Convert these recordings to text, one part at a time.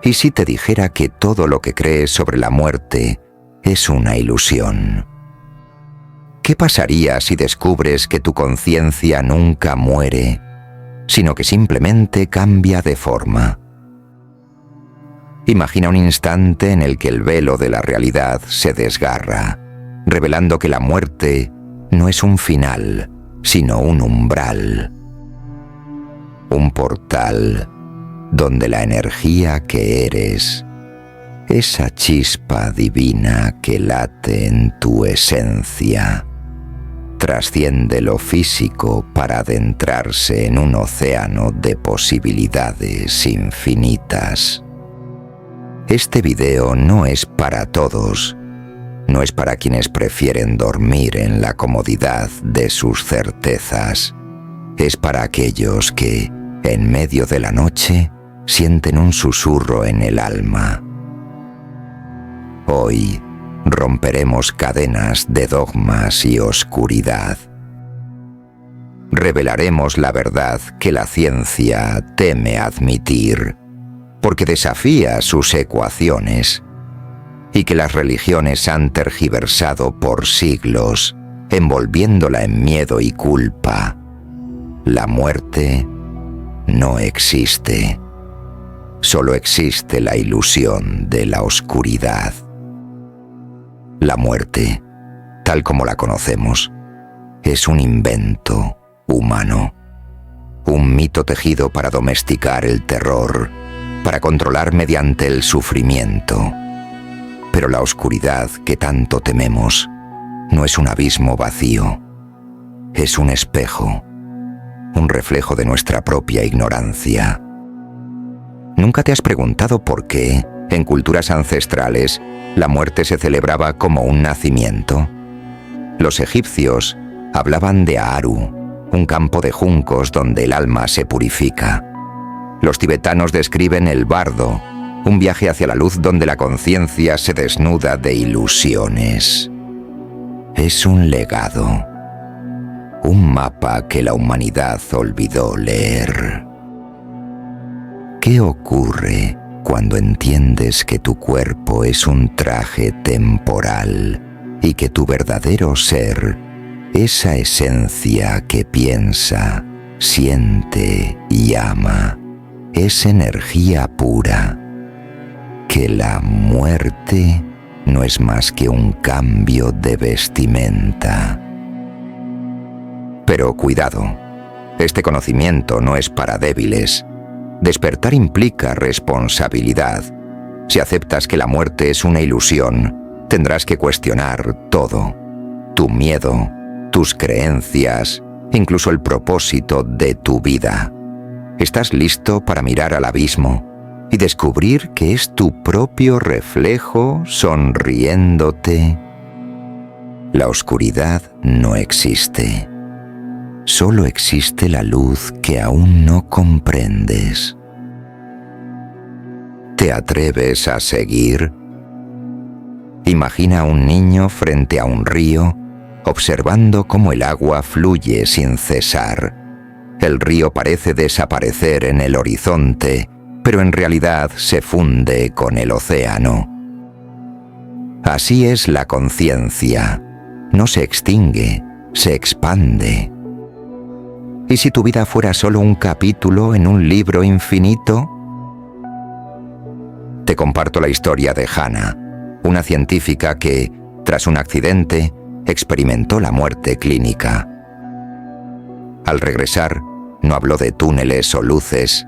¿Y si te dijera que todo lo que crees sobre la muerte es una ilusión? ¿Qué pasaría si descubres que tu conciencia nunca muere, sino que simplemente cambia de forma? Imagina un instante en el que el velo de la realidad se desgarra, revelando que la muerte no es un final, sino un umbral. Un portal donde la energía que eres, esa chispa divina que late en tu esencia, trasciende lo físico para adentrarse en un océano de posibilidades infinitas. Este video no es para todos, no es para quienes prefieren dormir en la comodidad de sus certezas, es para aquellos que, en medio de la noche, sienten un susurro en el alma. Hoy romperemos cadenas de dogmas y oscuridad. Revelaremos la verdad que la ciencia teme admitir, porque desafía sus ecuaciones, y que las religiones han tergiversado por siglos, envolviéndola en miedo y culpa. La muerte no existe. Solo existe la ilusión de la oscuridad. La muerte, tal como la conocemos, es un invento humano, un mito tejido para domesticar el terror, para controlar mediante el sufrimiento. Pero la oscuridad que tanto tememos no es un abismo vacío, es un espejo, un reflejo de nuestra propia ignorancia. ¿Nunca te has preguntado por qué, en culturas ancestrales, la muerte se celebraba como un nacimiento? Los egipcios hablaban de Aaru, un campo de juncos donde el alma se purifica. Los tibetanos describen el bardo, un viaje hacia la luz donde la conciencia se desnuda de ilusiones. Es un legado, un mapa que la humanidad olvidó leer. ¿Qué ocurre cuando entiendes que tu cuerpo es un traje temporal y que tu verdadero ser, esa esencia que piensa, siente y ama, es energía pura? Que la muerte no es más que un cambio de vestimenta. Pero cuidado, este conocimiento no es para débiles. Despertar implica responsabilidad. Si aceptas que la muerte es una ilusión, tendrás que cuestionar todo: tu miedo, tus creencias, incluso el propósito de tu vida. ¿Estás listo para mirar al abismo y descubrir que es tu propio reflejo sonriéndote? La oscuridad no existe. Solo existe la luz que aún no comprendes. ¿Te atreves a seguir? Imagina a un niño frente a un río, observando cómo el agua fluye sin cesar. El río parece desaparecer en el horizonte, pero en realidad se funde con el océano. Así es la conciencia. No se extingue, se expande. ¿Y si tu vida fuera solo un capítulo en un libro infinito? Te comparto la historia de Hannah, una científica que, tras un accidente, experimentó la muerte clínica. Al regresar, no habló de túneles o luces.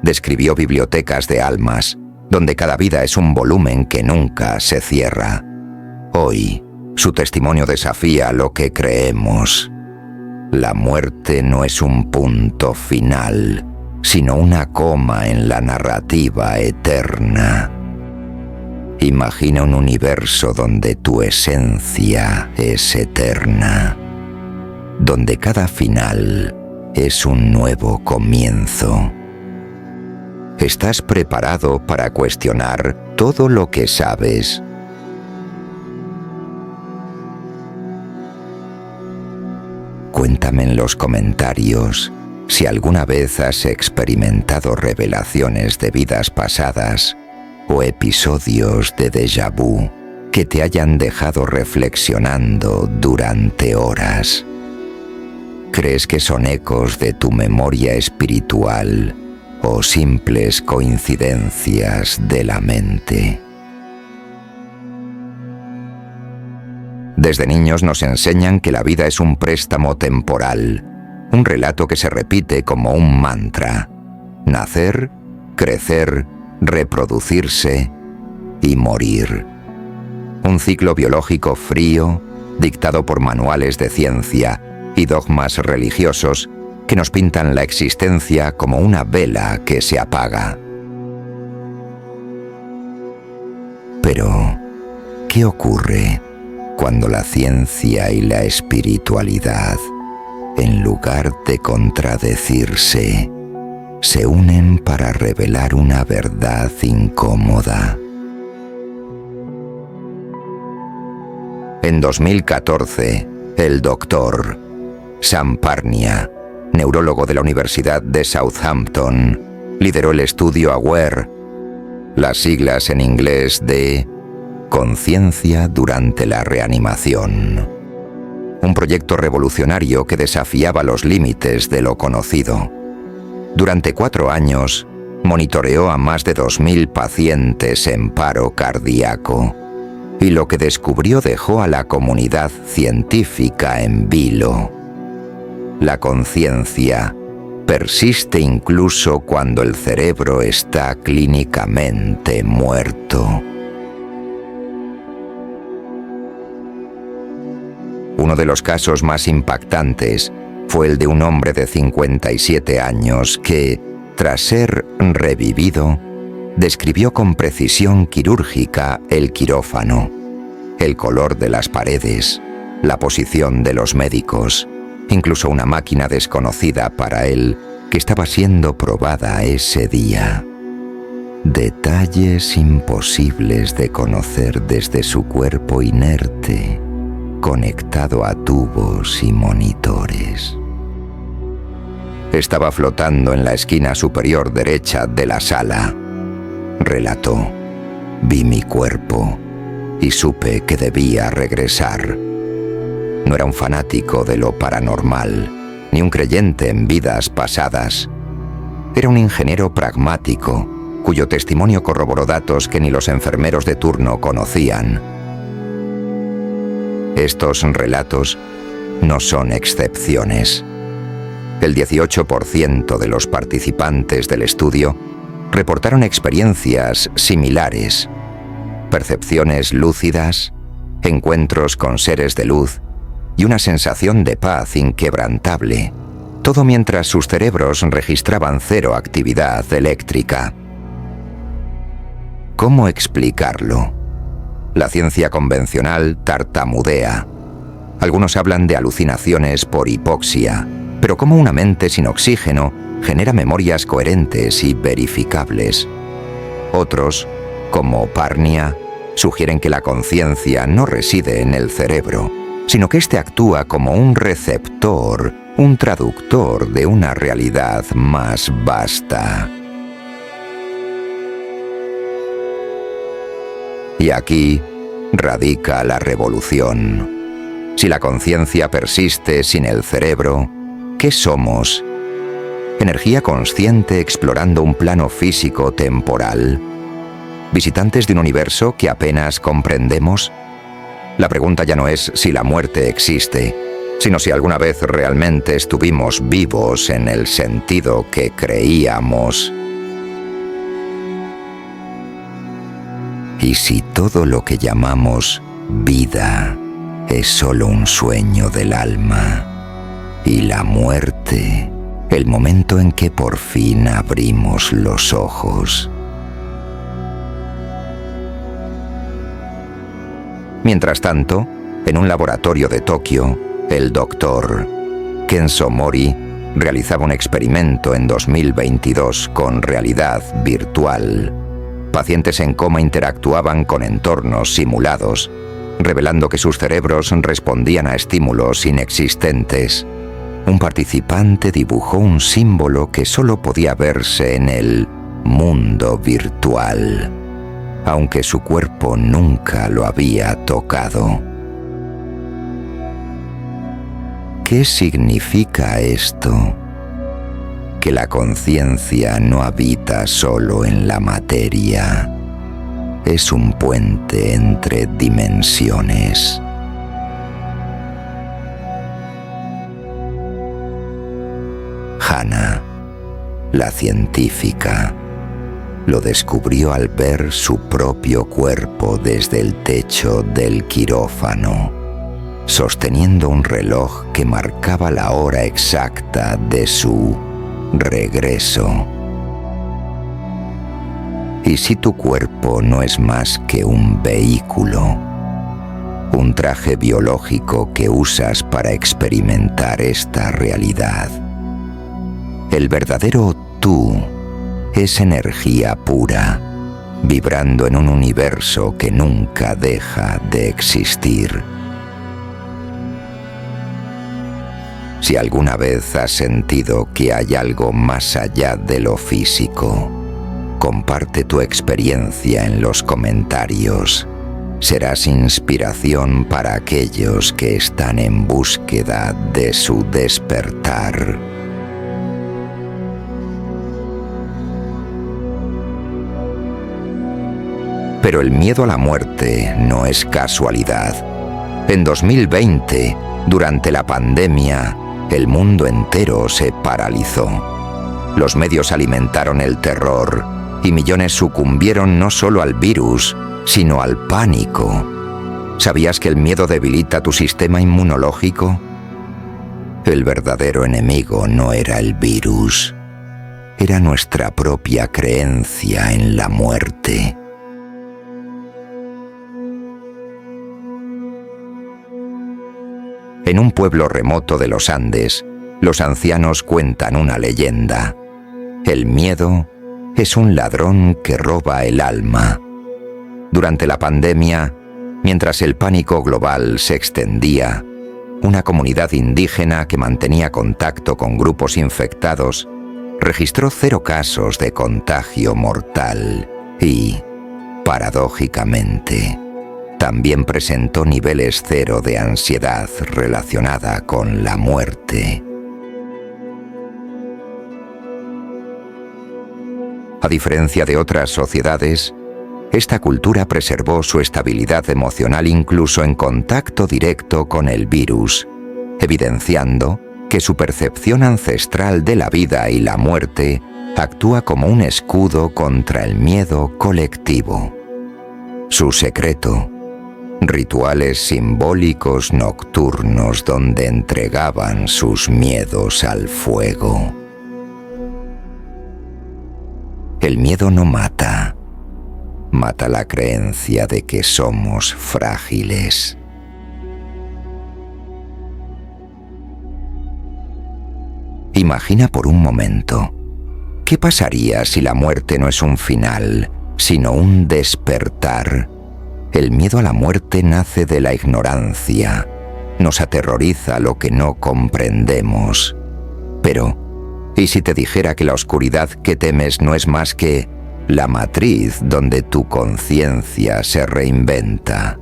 Describió bibliotecas de almas, donde cada vida es un volumen que nunca se cierra. Hoy, su testimonio desafía lo que creemos. La muerte no es un punto final, sino una coma en la narrativa eterna. Imagina un universo donde tu esencia es eterna, donde cada final es un nuevo comienzo. ¿Estás preparado para cuestionar todo lo que sabes? Cuéntame en los comentarios Si alguna vez has experimentado revelaciones de vidas pasadas o episodios de déjà vu que te hayan dejado reflexionando durante horas, ¿crees que son ecos de tu memoria espiritual o simples coincidencias de la mente? Desde niños nos enseñan que la vida es un préstamo temporal, un relato que se repite como un mantra: nacer, crecer, reproducirse y morir. Un ciclo biológico frío, dictado por manuales de ciencia y dogmas religiosos que nos pintan la existencia como una vela que se apaga. Pero, ¿qué ocurre cuando la ciencia y la espiritualidad, en lugar de contradecirse, se unen para revelar una verdad incómoda? En 2014, el doctor Sam Parnia, neurólogo de la Universidad de Southampton, lideró el estudio AWARE, las siglas en inglés de Conciencia durante la reanimación. Un proyecto revolucionario que desafiaba los límites de lo conocido. Durante 4 años, monitoreó a más de 2.000 pacientes en paro cardíaco, y lo que descubrió dejó a la comunidad científica en vilo. La conciencia persiste incluso cuando el cerebro está clínicamente muerto. Uno de los casos más impactantes fue el de un hombre de 57 años que, tras ser revivido, describió con precisión quirúrgica el quirófano, el color de las paredes, la posición de los médicos, incluso una máquina desconocida para él que estaba siendo probada ese día. Detalles imposibles de conocer desde su cuerpo inerte, conectado a tubos y monitores. Estaba flotando en la esquina superior derecha de la sala. Relató: vi mi cuerpo y supe que debía regresar. No era un fanático de lo paranormal, ni un creyente en vidas pasadas. Era un ingeniero pragmático, cuyo testimonio corroboró datos que ni los enfermeros de turno conocían. Estos relatos no son excepciones. El 18% de los participantes del estudio reportaron experiencias similares, percepciones lúcidas, encuentros con seres de luz y una sensación de paz inquebrantable, todo mientras sus cerebros registraban cero actividad eléctrica. ¿Cómo explicarlo? La ciencia convencional tartamudea. Algunos hablan de alucinaciones por hipoxia, pero ¿cómo una mente sin oxígeno genera memorias coherentes y verificables? Otros, como Parnia, sugieren que la conciencia no reside en el cerebro, sino que éste actúa como un receptor, un traductor de una realidad más vasta. Y aquí radica la revolución. Si la conciencia persiste sin el cerebro, ¿qué somos? ¿Energía consciente explorando un plano físico temporal? ¿Visitantes de un universo que apenas comprendemos? La pregunta ya no es si la muerte existe, sino si alguna vez realmente estuvimos vivos en el sentido que creíamos. ¿Y si todo lo que llamamos vida es solo un sueño del alma? Y la muerte, el momento en que por fin abrimos los ojos. Mientras tanto, en un laboratorio de Tokio, el doctor Kenzo Mori realizaba un experimento en 2022 con realidad virtual. Pacientes en coma interactuaban con entornos simulados, revelando que sus cerebros respondían a estímulos inexistentes. un participante dibujó un símbolo que solo podía verse en el mundo virtual, aunque su cuerpo nunca lo había tocado. ¿Qué significa esto? Que la conciencia no habita solo en la materia, es un puente entre dimensiones. Hannah, la científica, lo descubrió al ver su propio cuerpo desde el techo del quirófano, sosteniendo un reloj que marcaba la hora exacta de su regreso. ¿Y si tu cuerpo no es más que un vehículo, un traje biológico que usas para experimentar esta realidad? El verdadero tú es energía pura, vibrando en un universo que nunca deja de existir. Si alguna vez has sentido que hay algo más allá de lo físico, comparte tu experiencia en los comentarios. Serás inspiración para aquellos que están en búsqueda de su despertar. Pero el miedo a la muerte no es casualidad. En 2020, durante la pandemia, el mundo entero se paralizó. Los medios alimentaron el terror y millones sucumbieron no solo al virus, sino al pánico. ¿Sabías que el miedo debilita tu sistema inmunológico? El verdadero enemigo no era el virus, era nuestra propia creencia en la muerte. En un pueblo remoto de los Andes, los ancianos cuentan una leyenda. El miedo es un ladrón que roba el alma. Durante la pandemia, mientras el pánico global se extendía, una comunidad indígena que mantenía contacto con grupos infectados registró 0 casos de contagio mortal y, paradójicamente, también presentó niveles 0 de ansiedad relacionada con la muerte. A diferencia de otras sociedades, esta cultura preservó su estabilidad emocional incluso en contacto directo con el virus, evidenciando que su percepción ancestral de la vida y la muerte actúa como un escudo contra el miedo colectivo. Su secreto: rituales simbólicos nocturnos donde entregaban sus miedos al fuego. El miedo no mata, mata la creencia de que somos frágiles. Imagina por un momento, ¿qué pasaría si la muerte no es un final, sino un despertar? El miedo a la muerte nace de la ignorancia. Nos aterroriza lo que no comprendemos. Pero, ¿y si te dijera que la oscuridad que temes no es más que la matriz donde tu conciencia se reinventa?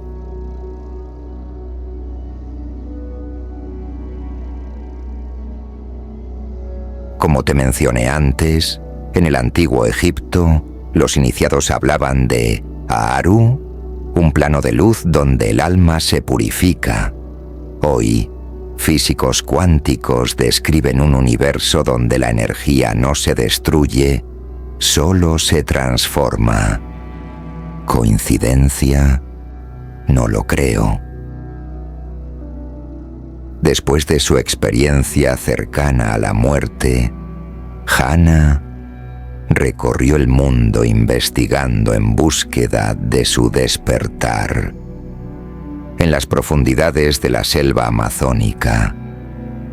Como te mencioné antes, en el antiguo Egipto, los iniciados hablaban de Aaru, un plano de luz donde el alma se purifica. Hoy, físicos cuánticos describen un universo donde la energía no se destruye, solo se transforma. ¿Coincidencia? No lo creo. Después de su experiencia cercana a la muerte, Hannah recorrió el mundo investigando en búsqueda de su despertar. En las profundidades de la selva amazónica,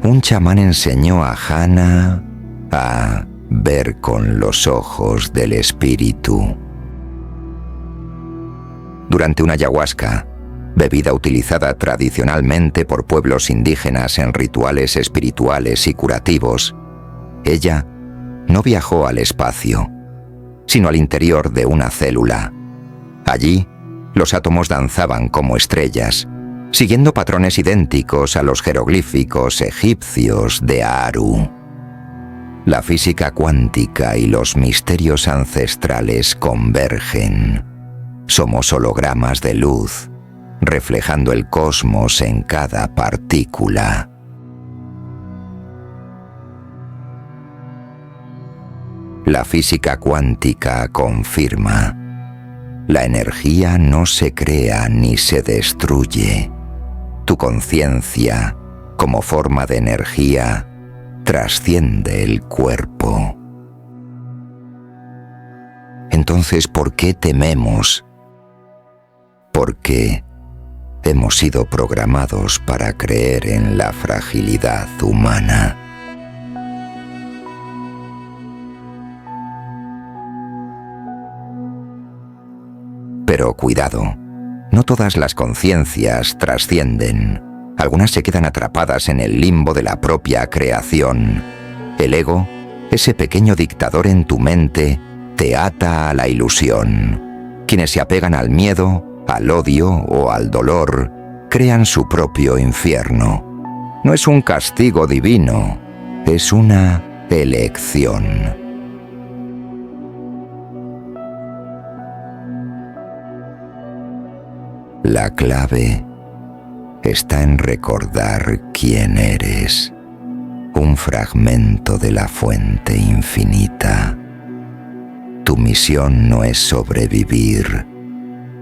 un chamán enseñó a Hannah a ver con los ojos del espíritu. Durante una ayahuasca, bebida utilizada tradicionalmente por pueblos indígenas en rituales espirituales y curativos, ella no viajó al espacio, sino al interior de una célula. Allí, los átomos danzaban como estrellas, siguiendo patrones idénticos a los jeroglíficos egipcios de Aaru. La física cuántica y los misterios ancestrales convergen. Somos hologramas de luz, reflejando el cosmos en cada partícula. La física cuántica confirma: la energía no se crea ni se destruye. Tu conciencia, como forma de energía, trasciende el cuerpo. Entonces, ¿por qué tememos? Porque hemos sido programados para creer en la fragilidad humana. Pero cuidado, no todas las conciencias trascienden. Algunas se quedan atrapadas en el limbo de la propia creación. El ego, ese pequeño dictador en tu mente, te ata a la ilusión. Quienes se apegan al miedo, al odio o al dolor, crean su propio infierno. No es un castigo divino, es una elección. La clave está en recordar quién eres, un fragmento de la fuente infinita. Tu misión no es sobrevivir,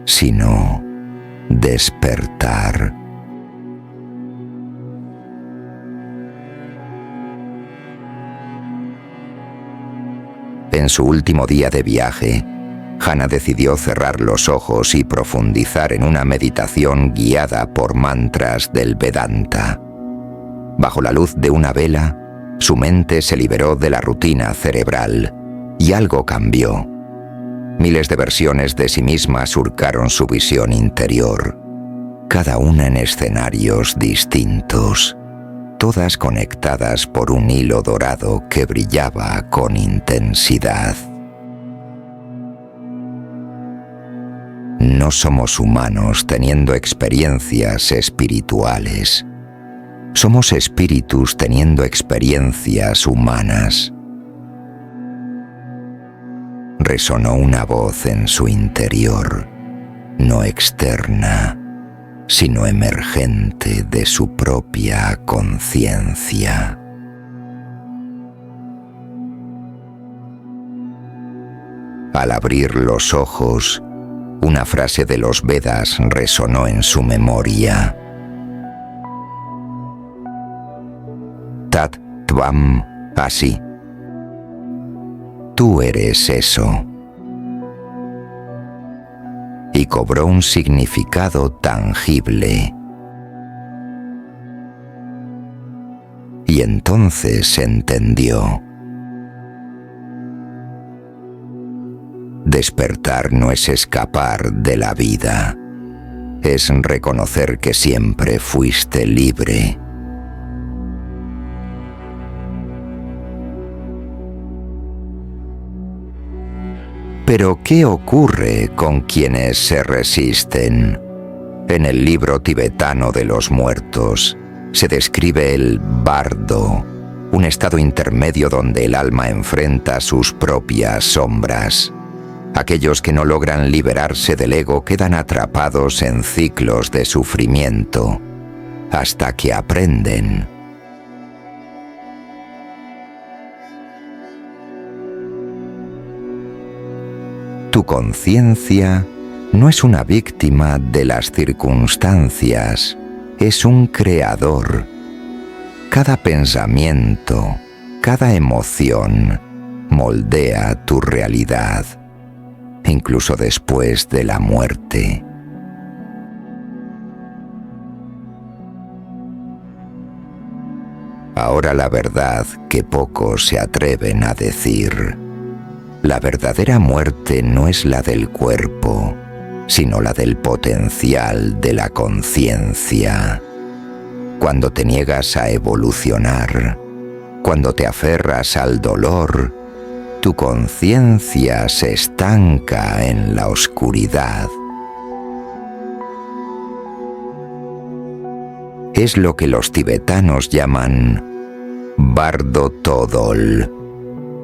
sino despertar. En su último día de viaje, Hannah decidió cerrar los ojos y profundizar en una meditación guiada por mantras del Vedanta. Bajo la luz de una vela, su mente se liberó de la rutina cerebral y algo cambió. Miles de versiones de sí misma surcaron su visión interior, cada una en escenarios distintos, todas conectadas por un hilo dorado que brillaba con intensidad. No somos humanos teniendo experiencias espirituales. Somos espíritus teniendo experiencias humanas. Resonó una voz en su interior, no externa, sino emergente de su propia conciencia. Al abrir los ojos, una frase de los Vedas resonó en su memoria. Tat Tvam Asi. Tú eres eso. Y cobró un significado tangible. Y entonces entendió. Despertar no es escapar de la vida, es reconocer que siempre fuiste libre. Pero, ¿qué ocurre con quienes se resisten? En el libro tibetano de los muertos se describe el bardo, un estado intermedio donde el alma enfrenta sus propias sombras. Aquellos que no logran liberarse del ego quedan atrapados en ciclos de sufrimiento, hasta que aprenden. Tu conciencia no es una víctima de las circunstancias, es un creador. Cada pensamiento, cada emoción moldea tu realidad, incluso después de la muerte. Ahora la verdad que pocos se atreven a decir. La verdadera muerte no es la del cuerpo, sino la del potencial de la conciencia. Cuando te niegas a evolucionar, cuando te aferras al dolor, tu conciencia se estanca en la oscuridad. Es lo que los tibetanos llaman Bardo Thodol,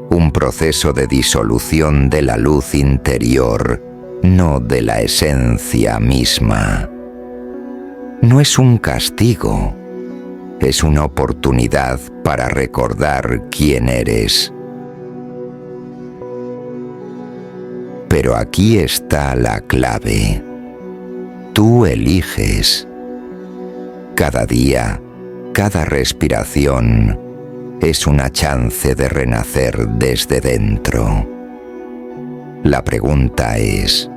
un proceso de disolución de la luz interior, no de la esencia misma. No es un castigo, es una oportunidad para recordar quién eres. Pero aquí está la clave. Tú eliges. Cada día, cada respiración es una chance de renacer desde dentro. La pregunta es: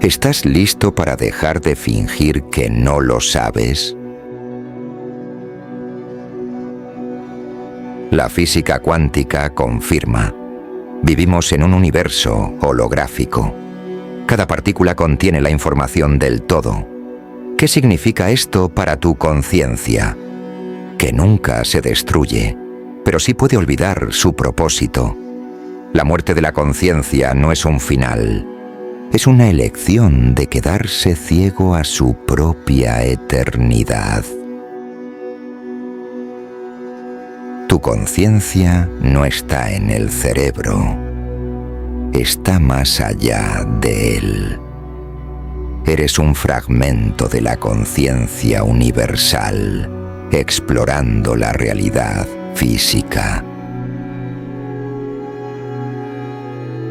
¿estás listo para dejar de fingir que no lo sabes? La física cuántica confirma: vivimos en un universo holográfico. Cada partícula contiene la información del todo. ¿Qué significa esto para tu conciencia? Que nunca se destruye, pero sí puede olvidar su propósito. La muerte de la conciencia no es un final, es una elección de quedarse ciego a su propia eternidad. Tu conciencia no está en el cerebro, está más allá de él. Eres un fragmento de la conciencia universal, explorando la realidad física.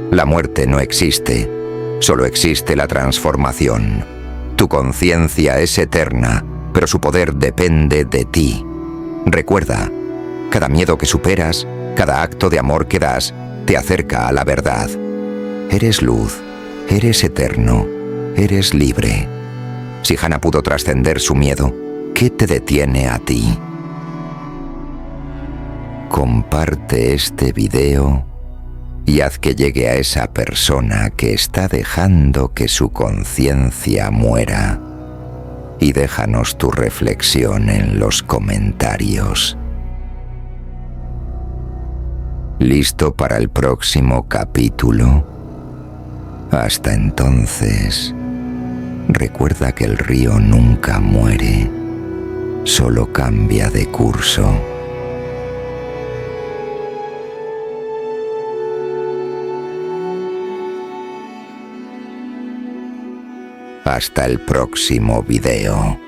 La muerte no existe, solo existe la transformación. Tu conciencia es eterna, pero su poder depende de ti. Recuerda, cada miedo que superas, cada acto de amor que das, te acerca a la verdad. Eres luz, eres eterno, eres libre. Si Hannah pudo trascender su miedo, ¿qué te detiene a ti? Comparte este video y haz que llegue a esa persona que está dejando que su conciencia muera. Y déjanos tu reflexión en los comentarios. ¿Listo para el próximo capítulo? Hasta entonces, recuerda que el río nunca muere, solo cambia de curso. Hasta el próximo video.